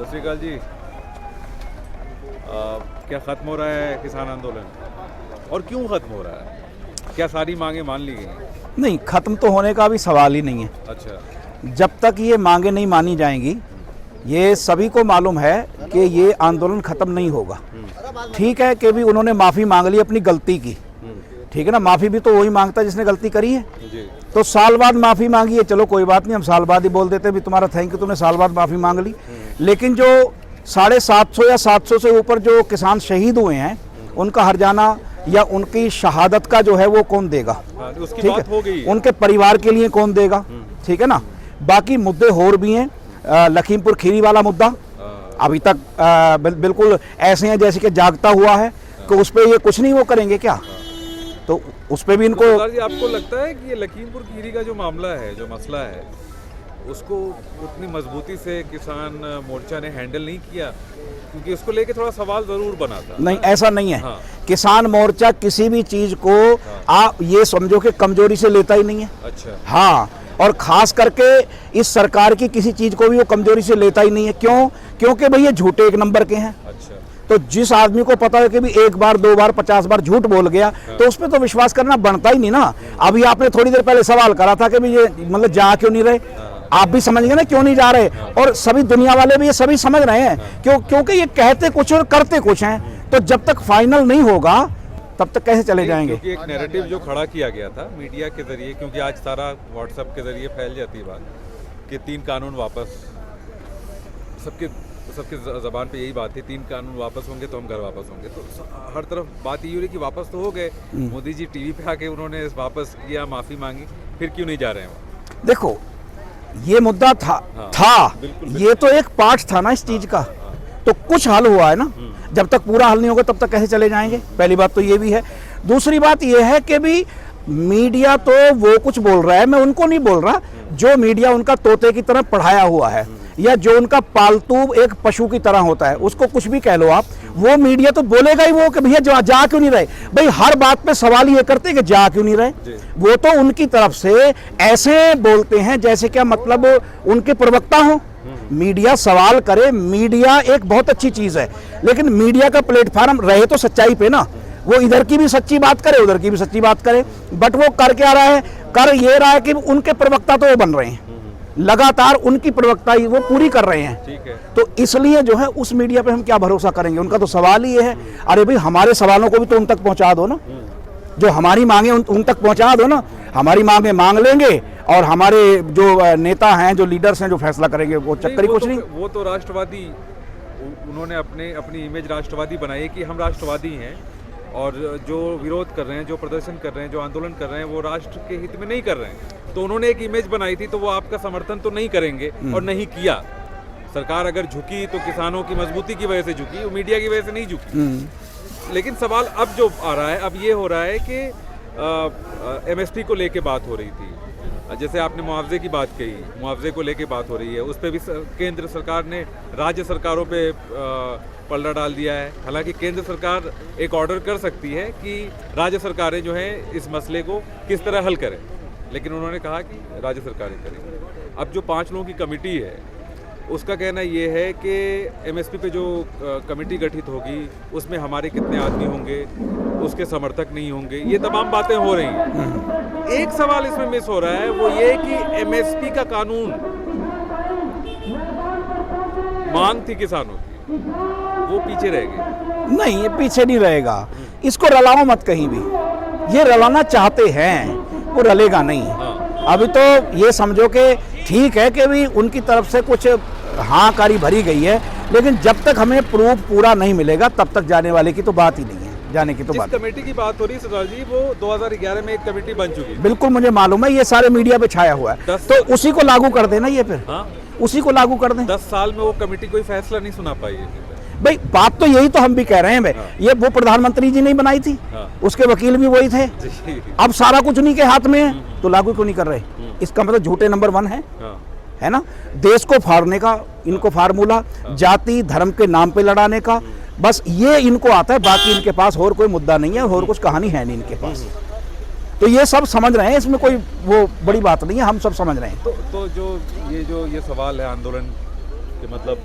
सत श्री अकाल जी। क्या ख़त्म हो रहा है किसान आंदोलन और क्यों ख़त्म हो रहा है? क्या सारी मांगे मान ली गई? नहीं, ख़त्म तो होने का भी सवाल ही नहीं है। अच्छा। जब तक ये मांगे नहीं मानी जाएंगी, ये सभी को मालूम है कि ये आंदोलन ख़त्म नहीं होगा। ठीक है कि भी उन्होंने माफ़ी मांग ली अपनी गलती की, ठीक है ना। माफ़ी भी तो वही मांगता है जिसने गलती करी है। जी। तो साल बाद माफ़ी मांगी है, चलो कोई बात नहीं, हम साल बाद ही बोल देते भी तुम्हारा थैंक यू, तुमने साल बाद माफ़ी मांग ली। लेकिन जो 750 या 700 से ऊपर जो किसान शहीद हुए हैं, उनका हर्जाना या उनकी शहादत का जो है वो कौन देगा? हाँ, उसकी ठीक बात हो गई है, है। उनके परिवार के लिए कौन देगा? ठीक है ना। बाकी मुद्दे और भी हैं। लखीमपुर खीरी वाला मुद्दा अभी तक बिल्कुल ऐसे हैं जैसे कि जागता हुआ है कि उस पर ये कुछ नहीं वो करेंगे क्या? तो उस पर भी इनको सरदार जी, आपको लगता है कि ये लखीमपुर खीरी का जो मामला है, जो मसला है, उसको उतनी मजबूती से किसान मोर्चा ने हैंडल नहीं किया? क्योंकि उसको लेके थोड़ा सवाल जरूर बना था। नहीं, ऐसा नहीं है। हाँ। किसान मोर्चा किसी भी चीज को आप ये समझो कि कमजोरी से लेता ही नहीं है। अच्छा। हाँ, और खास करके इस सरकार की किसी चीज को भी वो कमजोरी से लेता ही नहीं है। क्यों? क्योंकि भाई ये झूठे एक नंबर के हैं। अच्छा। तो जिस आदमी को पता है कि भी एक बार, दो बार, 50 बार झूठ बोल गया, तो उस पर तो विश्वास करना बनता ही नहीं ना। अभी आपने थोड़ी देर पहले सवाल करा था कि भी ये मतलब जा क्यों नहीं रहे? आप भी समझ गए ना क्यों नहीं जा रहे, और सभी दुनिया वाले भी ये सभी समझ रहे हैं। क्योंकि ये कहते कुछ और करते कुछ हैं। तो जब तक फाइनल नहीं होगा तब तक कैसे चले जाएंगे? क्योंकि एक नैरेटिव जो खड़ा किया गया था मीडिया के जरिए, क्योंकि आज सारा व्हाट्सएप के जरिए फैल जाती है बात कि 3 कानून वापस, सबके ज़बान पे यही बात थी, 3 कानून वापस होंगे तो हम घर वापस होंगे। तो हर तरफ बात ये हो रही कि वापस तो हो गए, मोदी जी टीवी पे आके उन्होंने वापस किया, माफ़ी मांगी, फिर क्यों नहीं जा रहे हैं वो? देखो, ये मुद्दा था। बिल्कुल। ये तो एक पार्ट था ना इस चीज का। तो कुछ हल हुआ है ना। जब तक पूरा हल नहीं होगा तब तक कैसे चले जाएंगे? पहली बात तो ये भी है। दूसरी बात ये है कि भी मीडिया तो वो कुछ बोल रहा है, मैं उनको नहीं बोल रहा। जो मीडिया उनका तोते की तरह पढ़ाया हुआ है, या जो उनका पालतू एक पशु की तरह होता है, उसको कुछ भी कह लो आप, वो मीडिया तो बोलेगा ही वो कि भैया जा क्यों नहीं रहे। भाई हर बात पे सवाल ये करते कि जा क्यों नहीं रहे। वो तो उनकी तरफ से ऐसे बोलते हैं जैसे क्या मतलब उनके प्रवक्ता हो। मीडिया सवाल करे, मीडिया एक बहुत अच्छी चीज है, लेकिन मीडिया का प्लेटफॉर्म रहे तो सच्चाई पे ना। वो इधर की भी सच्ची बात करे, उधर की भी सच्ची बात करे, बट वो कर क्या रहा है? कर ये रहा है कि उनके प्रवक्ता तो वो बन रहे हैं, लगातार उनकी प्रवक्ता ही वो पूरी कर रहे हैं। ठीक है। तो इसलिए जो है उस मीडिया पे हम क्या भरोसा करेंगे? उनका तो सवाल ही ये है, अरे भाई हमारे सवालों को भी तो उन तक पहुंचा दो ना। जो हमारी मांगे उन तक पहुंचा दो ना। हमारी मांगे मांग लेंगे और हमारे जो नेता हैं, जो लीडर्स हैं, जो फैसला करेंगे वो चक्कर ही कुछ नहीं। वो तो राष्ट्रवादी, उन्होंने अपनी इमेज राष्ट्रवादी बनाई है कि हम राष्ट्रवादी हैं, और जो विरोध कर रहे हैं, जो प्रदर्शन कर रहे हैं, जो आंदोलन कर रहे हैं, वो राष्ट्र के हित में नहीं कर रहे हैं। तो उन्होंने एक इमेज बनाई थी, तो वो आपका समर्थन तो नहीं करेंगे, और नहीं किया। सरकार अगर झुकी तो किसानों की मजबूती की वजह से झुकी, वो मीडिया की वजह से नहीं झुकी। लेकिन सवाल अब जो आ रहा है, अब ये हो रहा है कि MSP को लेके बात हो रही थी, जैसे आपने मुआवजे की बात कही, मुआवजे को लेके बात हो रही है, उस पर भी केंद्र सरकार ने राज्य सरकारों पे पलड़ा डाल दिया है। हालांकि केंद्र सरकार एक ऑर्डर कर सकती है कि राज्य सरकारें जो हैं इस मसले को किस तरह हल करें, लेकिन उन्होंने कहा कि राज्य सरकारें करें। अब जो 5 लोगों की कमेटी है, उसका कहना ये है कि MSP पे जो कमेटी गठित होगी, उसमें हमारे कितने आदमी होंगे, उसके समर्थक नहीं होंगे, ये तमाम बातें हो रही हैं। एक सवाल इसमें मिस हो रहा है, वो ये कि MSP का कानून मांग थी किसानों की, वो पीछे रह गए। नहीं, ये पीछे नहीं रहेगा। इसको रलाओ मत कहीं भी। ये रलाना चाहते हैं, वो रलेगा नहीं। अभी तो ये समझो कि ठीक है कि भी उनकी तरफ से कुछ हाँकारी भरी गई है, लेकिन जब तक हमें प्रूफ पूरा नहीं मिलेगा तब तक जाने वाले की तो बात ही नहीं है। जाने की तो बात। कमेटी की बात हो रही है सरदार जी, वो 2011 में एक कमेटी बन चुकी है। बिल्कुल मुझे मालूम है, ये सारे मीडिया पे छाया हुआ है। तो उसी को लागू कर देना ये फिर। हाँ? उसी को लागू कर दें। 10 साल में वो कमेटी कोई फैसला नहीं सुना पाई है। भाई बात तो यही तो हम भी कह रहे हैं। ये वो प्रधानमंत्री जी नहीं बनाई थी, उसके वकील भी वही थे। अब सारा कुछ उन्हीं के हाथ में है, तो लागू क्यों नहीं कर रहे? इसका मतलब झूठे नंबर 1 है ना। देश को फाड़ने का इनको फार्मूला, जाति धर्म के नाम पे लड़ाने का, बस ये इनको आता है। बाकी इनके पास और कोई मुद्दा नहीं है, और कुछ कहानी है नहीं इनके पास। तो ये सब समझ रहे हैं, इसमें कोई वो बड़ी बात नहीं है, हम सब समझ रहे हैं। तो जो ये सवाल है आंदोलन के, मतलब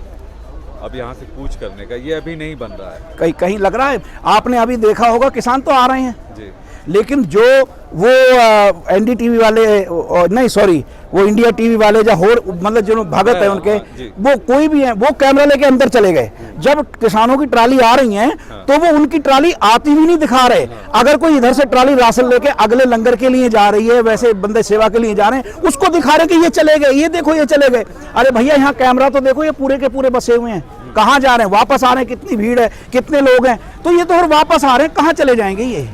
अब यहाँ से कूच करने का, ये अभी नहीं बन रहा है। कहीं कहीं लग रहा है, आपने अभी देखा होगा किसान तो आ रहे हैं जी। लेकिन जो वो एनडीटीवी वाले नहीं सॉरी वो इंडिया टीवी वाले जो और मतलब जो भगत है उनके, जी। वो कोई भी है, वो कैमरा लेके अंदर चले गए। जब किसानों की ट्राली आ रही है तो वो उनकी ट्राली आती भी नहीं दिखा रहे। अगर कोई इधर से ट्राली राशन लेके अगले लंगर के लिए जा रही है, वैसे बंदे सेवा के लिए जा रहे हैं, उसको दिखा रहे कि ये चले गए, ये देखो ये चले गए। अरे भैया यहाँ कैमरा तो देखो, ये पूरे के पूरे बसे हुए हैं, कहाँ जा रहे हैं, वापस आ रहे हैं, कितनी भीड़ है, कितने लोग हैं, तो ये तो और वापस आ रहे हैं, कहाँ चले जाएंगे ये?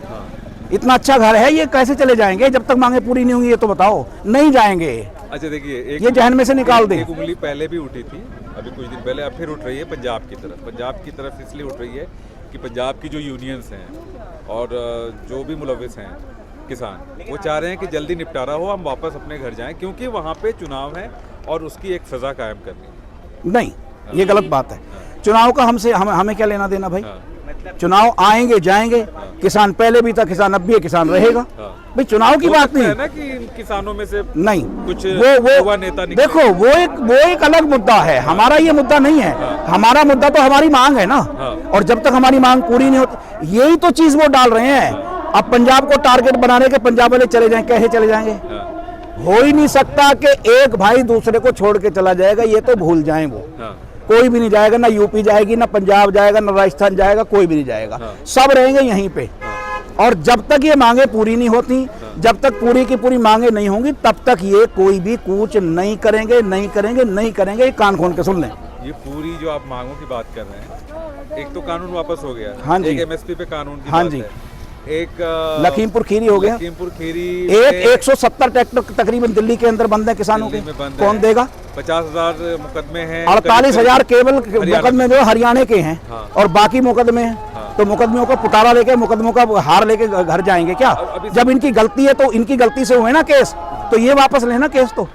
इतना अच्छा घर है, ये कैसे चले जाएंगे जब तक मांगे पूरी नहीं होंगी? ये तो बताओ, नहीं जाएंगे। अच्छा देखिए, ये जहन में से निकाल दें। एक उंगली पहले भी उठी थी अभी कुछ दिन पहले, अब फिर उठ रही है पंजाब की तरफ। पंजाब की तरफ इसलिए उठ रही है कि पंजाब की जो यूनियंस हैं और जो भी मुलविस हैं किसान, वो चाह रहे हैं कि जल्दी निपटारा हो, हम वापस अपने घर जाएं, क्योंकि वहाँ पे चुनाव है और उसकी एक सज़ा कायम करनी है। नहीं, ये गलत बात है। चुनाव का हमें क्या लेना देना भाई? हाँ। चुनाव आएंगे जाएंगे, किसान पहले भी था, किसान अब भी है, किसान रहेगा। भाई चुनाव की बात नहीं है ना कि इन किसानों में से नहीं कुछ वो युवा नेता निकले। देखो वो एक अलग मुद्दा है, हमारा ये मुद्दा नहीं है। हमारा मुद्दा तो हमारी मांग है ना, और जब तक हमारी मांग पूरी नहीं होती, यही तो चीज वो डाल रहे हैं। अब पंजाब को टारगेट बनाने के पंजाब वाले चले जाएं, कैसे चले जाएंगे? हो ही नहीं सकता कि एक भाई दूसरे को छोड़ के चला जाएगा, ये तो भूल जाएं वो। कोई भी नहीं जाएगा, ना यूपी जाएगी, ना पंजाब जाएगा, ना राजस्थान जाएगा, कोई भी नहीं जाएगा। सब रहेंगे यहीं पे। और जब तक ये मांगे पूरी नहीं होती, जब तक पूरी की पूरी मांगे नहीं होंगी, तब तक ये कोई भी कूच नहीं करेंगे, नहीं करेंगे, नहीं करेंगे। ये कान खोल के सुन लें। ये पूरी जो आप मांगों की बात कर रहे हैं, एक तो कानून वापस हो गया, हाँ जी, एक एमएसपी पे कानून की हाँ बात जी, है, एक लखीमपुर खीरी हो गया, लखीमपुर खीरी एक 170 ट्रैक्टर तकरीबन दिल्ली के अंदर बंद है किसानों के, कौन देगा? 50,000 मुकदमे हैं, 48,000 केवल मुकदमे जो हरियाणा के हैं, और बाकी मुकदमे हैं। तो मुकदमों का पुटारा लेके, मुकदमों का हार लेके घर जाएंगे क्या? जब इनकी गलती है तो इनकी गलती से हुए ना केस, तो ये वापस लेना केस तो।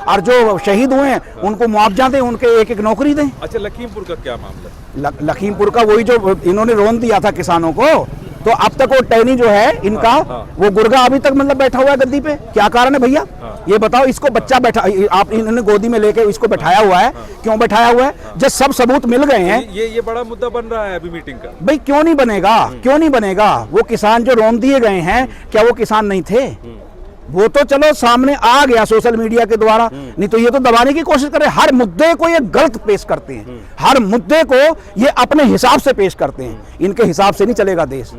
और जो शहीद हुए हैं उनको मुआवजा दें, उनके एक एक नौकरी दें। अच्छा, लखीमपुर का क्या मामला? लखीमपुर का वही जो इन्होंने रोन दिया था किसानों को, तो अब तक वो टैनी जो है इनका, वो गुर्गा अभी तक मतलब बैठा हुआ है गद्दी पे। क्या कारण है भैया? ये बताओ। इसको बच्चा बैठा, आप इन्होंने गोदी में लेके इसको बैठाया हुआ है, क्यों बैठाया हुआ है? जब सब सबूत मिल गए हैं। ये बड़ा मुद्दा बन रहा है अभी मीटिंग का। भाई क्यों नहीं बनेगा, क्यों नहीं बनेगा? वो किसान जो रोन दिए गए हैं, क्या वो किसान नहीं थे? वो तो चलो सामने आ गया सोशल मीडिया के द्वारा, नहीं तो ये तो दबाने की कोशिश कर रहे हैं। हर मुद्दे को ये गलत पेश करते हैं, हर मुद्दे को ये अपने हिसाब से पेश करते हैं। इनके हिसाब से नहीं चलेगा देश।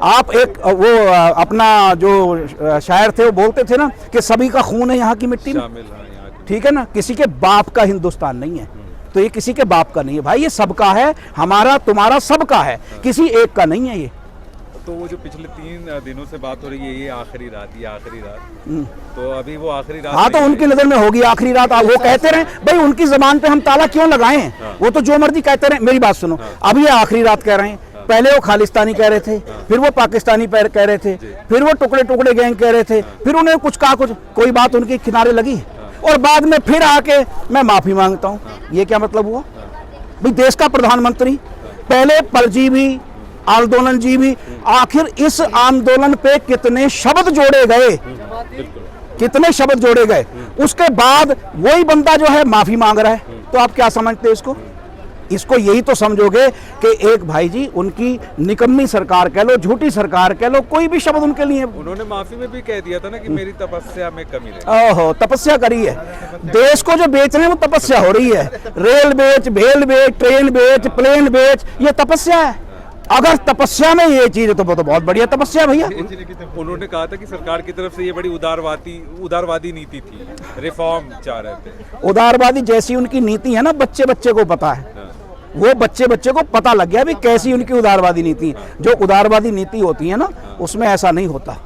आप एक वो अपना जो शायर थे वो बोलते थे ना कि सभी का खून है यहाँ की मिट्टी में, ठीक है ना? किसी के बाप का हिंदुस्तान नहीं है, तो ये किसी के बाप का नहीं है भाई, ये सबका है, हमारा तुम्हारा सबका है, किसी एक का नहीं है ये। तो वो जो पिछले 3 दिनों से बात हो रही है, ये आखिरी रात, ये आखिरी रात, तो अभी वो आखिरी रात। हाँ, तो उनकी नजर में होगी आखिरी रात। वो कहते रहे भाई, उनकी जबान पे हम ताला क्यों लगाएं? वो तो जो मर्जी कहते रहे। मेरी बात सुनो, अभी ये आखिरी रात कह रहे हैं, पहले वो खालिस्तानी कह रहे थे, फिर वो पाकिस्तानी कह रहे थे, फिर वो टुकड़े टुकड़े गैंग कह रहे थे, फिर उन्हें कुछ कहा, कुछ कोई बात उनके किनारे लगी, और बाद में फिर आके मैं माफी मांगता हूँ। ये क्या मतलब हुआ भाई? देश का प्रधानमंत्री, पहले परजीवी आंदोलन जीवी, आखिर इस आंदोलन पे कितने शब्द जोड़े गए, कितने शब्द जोड़े गए, उसके बाद वही बंदा जो है माफी मांग रहा है। तो आप क्या समझते हैं इसको? इसको यही तो समझोगे कि एक भाई जी उनकी निकम्मी सरकार कह लो, झूठी सरकार कह लो, कोई भी शब्द उनके लिए। उन्होंने माफी में भी कह दिया था ना कि मेरी तपस्या में कमी रही। ओहो, तपस्या करी है। देश को जो बेच रहे हैं वो तपस्या हो रही है। रेल बेच, भेल बेच, ट्रेन बेच, प्लेन बेच, ये तपस्या है। अगर तपस्या में ये चीज है तो बहुत बढ़िया तपस्या भैया। उन्होंने कहा था कि सरकार की तरफ से ये बड़ी उदारवादी नीति थी, रिफॉर्म चाह रहे थे। उदारवादी जैसी उनकी नीति है ना, बच्चे बच्चे को पता है, वो बच्चे बच्चे को पता लग गया भी कैसी उनकी उदारवादी नीति। जो उदारवादी नीति होती है ना, उसमें ऐसा नहीं होता।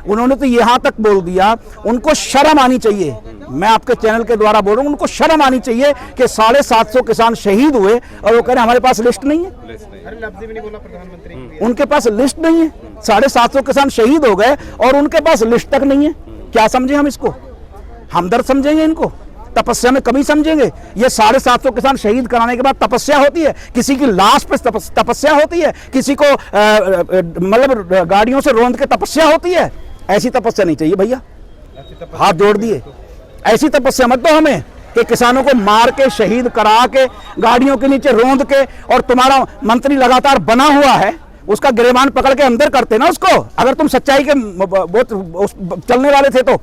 उन्होंने तो यहाँ तक बोल दिया, उनको शर्म आनी चाहिए। मैं आपके चैनल के द्वारा बोल रहा हूँ, उनको शर्म आनी चाहिए कि 750 किसान शहीद हुए और वो कह रहे हमारे पास लिस्ट नहीं है। उनके पास लिस्ट नहीं है, 750 किसान शहीद हो गए और उनके पास लिस्ट तक नहीं है। क्या समझे हम इसको? हमदर्द समझेंगे इनको? तपस्या में कमी समझेंगे? ये 750 किसान शहीद कराने के बाद तपस्या होती है? किसी की लाश पे तपस्या होती है? किसी को मतलब गाड़ियों से रोंद के तपस्या होती है? ऐसी तपस्या नहीं चाहिए भैया, हाथ जोड़ दिए। ऐसी तपस्या मत दो हमें कि किसानों को मार के शहीद करा के गाड़ियों के नीचे रोंद के, और तुम्हारा मंत्री लगातार बना हुआ है, उसका गिरेबान पकड़ के अंदर करते ना उसको। अगर तुम सच्चाई के चलने वाले थे तो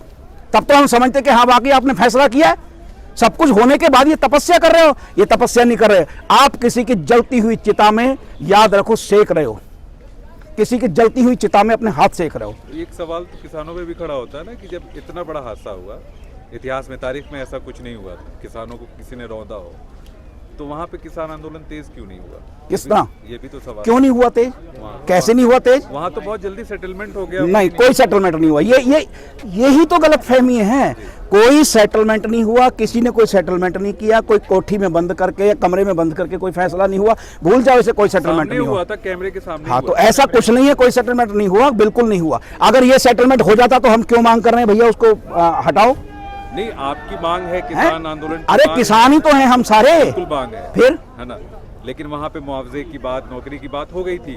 तब तो हम समझते कि हाँ वाकई आपने फैसला किया है। सब कुछ होने के बाद ये तपस्या कर रहे हो, ये तपस्या नहीं कर रहे आप, किसी की जलती हुई चिता में, याद रखो, सेक रहे हो, किसी की जलती हुई चिता में अपने हाथ सेक रहे हो। एक सवाल तो किसानों पे भी खड़ा होता है ना कि जब इतना बड़ा हादसा हुआ, इतिहास में, तारीख में ऐसा कुछ नहीं हुआ, किसानों को किसी ने रौंदा हो, तो वहाँ पे किसान आंदोलन तेज क्यों नहीं हुआ? किसका? ये भी तो सवाल क्यों नहीं हुआ तेज? कैसे नहीं हुआ तेज? वहाँ तो बहुत जल्दी सेटलमेंट हो गया। नहीं, कोई सेटलमेंट नहीं हुआ। यही तो गलत फहमी है। कोई सेटलमेंट नहीं हुआ, किसी ने कोई सेटलमेंट नहीं किया, कोई कोठी में बंद करके या कमरे में बंद करके कोई फैसला नहीं हुआ। भूल जाओ, इसे कोई सेटलमेंट नहीं हुआ था, कैमरे के सामने। हाँ, तो ऐसा कुछ नहीं है, कोई सेटलमेंट नहीं हुआ, बिल्कुल नहीं हुआ। अगर ये सेटलमेंट हो जाता तो हम क्यों मांग कर रहे हैं भैया उसको हटाओ? नहीं, आपकी मांग है किसान आंदोलन। अरे किसान ही तो हैं हम सारे, बिल्कुल मांग है, फिर है ना। लेकिन वहाँ पे मुआवजे की बात, नौकरी की बात हो गई थी,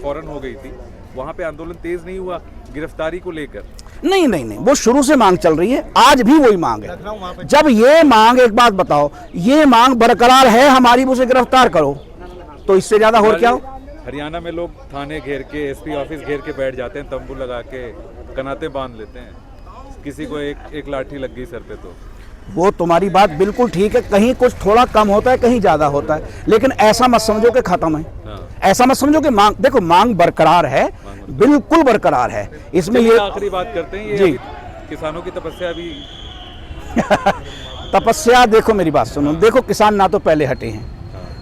फौरन हो गई थी। वहाँ पे आंदोलन तेज नहीं हुआ गिरफ्तारी को लेकर। नहीं नहीं नहीं, वो शुरू से मांग चल रही है, आज भी वही मांग है। जब ये मांग, एक बात बताओ, ये मांग बरकरार है हमारी, उसे गिरफ्तार करो, तो इससे ज्यादा और क्या हो? हरियाणा में लोग थाने घेर के, एसपी ऑफिस घेर के बैठ जाते हैं, तंबू लगा के, कनाते बांध लेते हैं। किसी को एक लाठी लग गई सर पे तो। वो तुम्हारी बात बिल्कुल ठीक है, कहीं कुछ थोड़ा कम होता है, कहीं ज्यादा होता है, लेकिन ऐसा मत समझो कि खत्म है। हाँ। ऐसा मत समझो कि मांग, देखो मांग बरकरार है, बिल्कुल बरकरार है। इसमें ये आखिरी बात करते हैं, ये जी, किसानों की तपस्या भी तपस्या, देखो मेरी बात सुनो, देखो किसान ना तो पहले हटे हैं,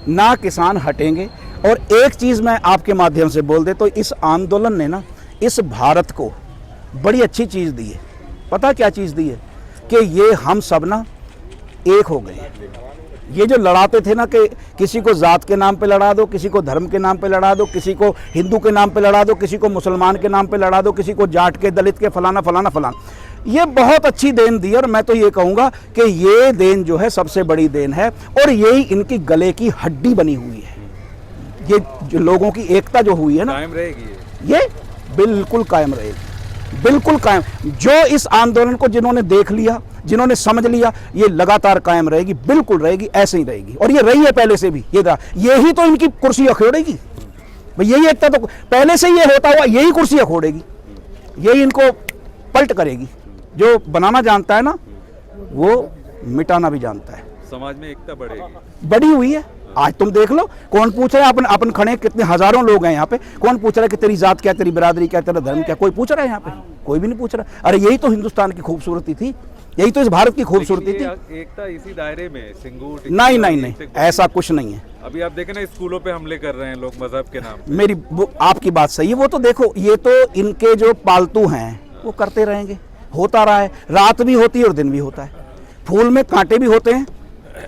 ना किसान हटेंगे। और एक चीज मैं आपके माध्यम से बोल दे तो, इस आंदोलन ने ना इस भारत को बड़ी अच्छी चीज दी है। पता क्या चीज दी है? कि ये हम सब ना एक हो गए। ये जो लड़ाते थे ना कि किसी को जात के नाम पे लड़ा दो, किसी को धर्म के नाम पे लड़ा दो, किसी को हिंदू के नाम पे लड़ा दो, किसी को मुसलमान के नाम पे लड़ा दो, किसी को जाट के, दलित के, फलाना फलाना फलाना, ये बहुत अच्छी देन दी। और मैं तो ये कहूँगा कि ये देन जो है सबसे बड़ी देन है, और यही इनकी गले की हड्डी बनी हुई है। ये जो लोगों की एकता जो हुई है ना, कायम रहेगी, ये बिल्कुल कायम रहेगी, बिल्कुल कायम। जो इस आंदोलन को जिन्होंने देख लिया, जिन्होंने समझ लिया, ये लगातार कायम रहेगी, बिल्कुल रहेगी, ऐसे ही रहेगी। और ये रही है पहले से भी। यही तो इनकी कुर्सी अखोड़ेगी भाई, यही एकता तो पहले से ये होता हुआ, यही कुर्सी अखोड़ेगी, यही इनको पलट करेगी। जो बनाना जानता है ना, वो मिटाना भी जानता है। समाज में एकता बढ़ेगी, बढ़ी हुई है। आज तुम देख लो, कौन पूछ रहा है, अपन खड़े, कितने हजारों लोग हैं यहाँ पे, कौन पूछ रहा है कि तेरी जात क्या, तेरी बिरादरी क्या, तेरा धर्म क्या? कोई पूछ रहा है यहाँ पे? कोई भी नहीं पूछ रहा। अरे यही तो हिंदुस्तान की खूबसूरती थी, यही तो इस भारत की खूबसूरती थी। एकता इसी दायरे में सिंगूर, नहीं नहीं नहीं, ऐसा कुछ नहीं है। अभी आप देखें ना, स्कूलों पे हमले कर रहे हैं लोग मजहब के नाम पे। मेरी आपकी बात सही है। वो तो देखो, ये तो इनके जो पालतू हैं वो करते रहेंगे, होता रहा है। रात भी होती है और दिन भी होता है। फूल में कांटे भी होते हैं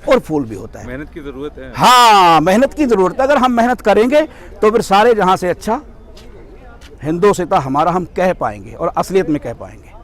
और फूल भी होता है। मेहनत की जरूरत है। हाँ, मेहनत की जरूरत है। अगर हम मेहनत करेंगे तो फिर सारे जहां से अच्छा हिंदोसिता हमारा हम कह पाएंगे, और असलियत में कह पाएंगे।